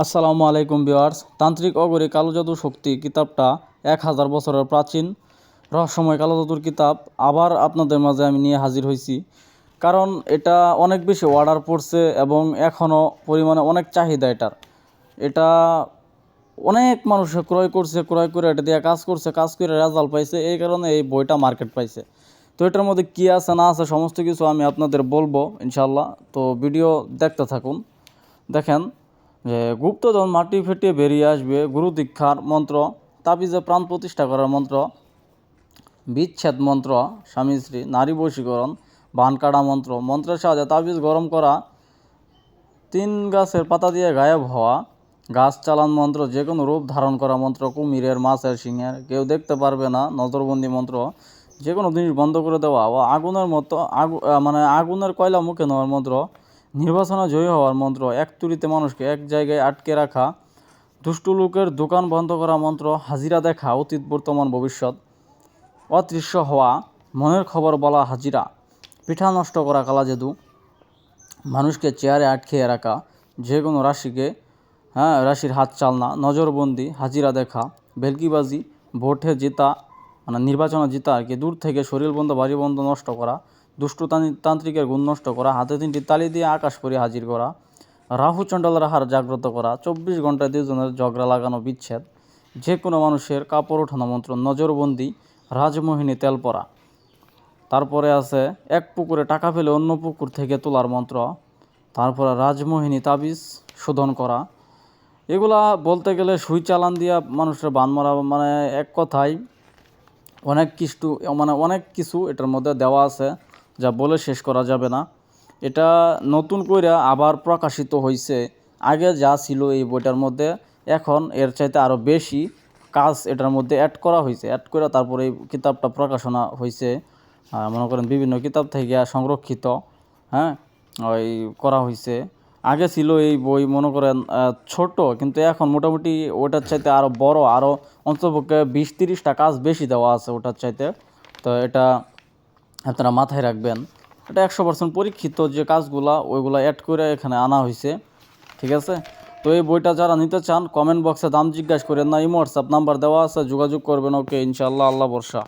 আসসালামু আলাইকুম ভিউয়ার্স। তান্ত্রিক অগরি কালো জাদু শক্তি কিতাবটা 1000 বছরের প্রাচীন রহস্যময় কালো জাদুর কিতাব আবার আপনাদের মাঝে আমি নিয়ে হাজির হয়েছি। কারণ এটা অনেক বেশি অর্ডার পড়ছে এবং এখনও পরিমাণে অনেক চাহিদা এটার। এটা অনেক মানুষ ক্রয় করছে, ক্রয় করে এটা দিয়ে কাজ করছে, কাজ করে রেজাল্ট পাইছে, এই কারণে এই বইটা মার্কেট পাইছে। তো এটার মধ্যে কী আছে না আছে সমস্ত কিছু আমি আপনাদের বলবো ইনশাল্লাহ। তো ভিডিও দেখতে থাকুন। দেখেন যে গুপ্তধন মাটি ফেটিয়ে বেরিয়ে আসবে, গুরু দীক্ষার মন্ত্র, তাবিজে প্রাণ প্রতিষ্ঠা করার মন্ত্র, বিচ্ছেদ মন্ত্র, স্বামী স্ত্রী নারী বশীকরণ, বান কাটা মন্ত্র, মন্ত্রের সাহায্যে তাবিজ গরম করা, 3 গাছের পাতা দিয়ে গায়েব হওয়া, গাছ চালান মন্ত্র, যে কোনো রূপ ধারণ করা মন্ত্র, কুমিরের, মাছের, সিংহের, কেউ দেখতে পারবে না, নজরবন্দি মন্ত্র, যে কোনো জিনিস বন্ধ করে দেওয়া ও আগুনের মতো আগুনের কয়লা মুখে নেওয়ার মন্ত্র, নির্বাচনে জয়ী হওয়ার মন্ত্র, এক তুড়িতে মানুষকে এক জায়গায় আটকে রাখা, দুষ্টু লোকের দোকান বন্ধ করা মন্ত্র, হাজিরা দেখা অতীত বর্তমান ভবিষ্যৎ, অদৃশ্য হওয়া, মনের খবর বলা হাজিরা, পিঠা নষ্ট করা কালা জাদু, মানুষকে চেয়ারে আটকিয়ে রাখা, যে কোনো রাশির হাত চালনা, নজরবন্দি, হাজিরা দেখা, ভেলকিবাজি, ভোটে জেতা নির্বাচনে জেতা আর কি, দূর থেকে শরীর বন্ধ বাড়ি বন্ধ নষ্ট করা, দুষ্টু তান্ত্রিকের গুণ নষ্ট করা, হাতে 3টি তালি দিয়ে আকাশ পরি হাজির করা, রাহু চণ্ডালের হার জাগ্রত করা, 24 ঘন্টায় 2 জনের ঝগড়া লাগানো বিচ্ছেদ, যে কোনো মানুষের কাপড় ওঠানো মন্ত্র, নজরবন্দি, রাজমোহিনী তেল পরা। তারপরে আছে এক পুকুরে টাকা পেলে অন্য পুকুর থেকে তোলার মন্ত্র, তারপরে রাজমোহিনী তাবিজ শোধন করা। এগুলা বলতে গেলে সুই চালান দিয়া মানুষের বান মারা, এক কথায় অনেক কিছু এটার মধ্যে দেওয়া আছে যা বলে শেষ করা যাবে না। এটা নতুন করে আবার প্রকাশিত হয়েছে। আগে যা ছিল এই বইটার মধ্যে এখন এর চাইতে আরও বেশি কাজ এটার মধ্যে অ্যাড করা হয়েছে। অ্যাড করে তারপরে এই কিতাবটা প্রকাশনা হয়েছে। মনে করেন বিভিন্ন কিতাব থেকে সংরক্ষিত ওই করা হয়েছে। আগে ছিল এই বই মনে করেন ছোট, কিন্তু এখন মোটামুটি ওটার চাইতে আরও বড়, আরও অন্ততপক্ষে 20-30টা কাজ বেশি দেওয়া আছে ওটার চাইতে। তো এটা আপনারা মাথায় রাখবেন। এটা 100% পরীক্ষিত যে কাজগুলা ওইগুলো অ্যাড করে এখানে আনা হয়েছে, ঠিক আছে। তো এই বইটা যারা নিতে চান কমেন্ট বক্সে দাম জিজ্ঞাসা করেন না, ইমো হোয়াটসঅ্যাপ নাম্বার দেওয়া আছে, যোগাযোগ করবেন। ওকে, ইনশাআল্লাহ, আল্লাহ ভরসা।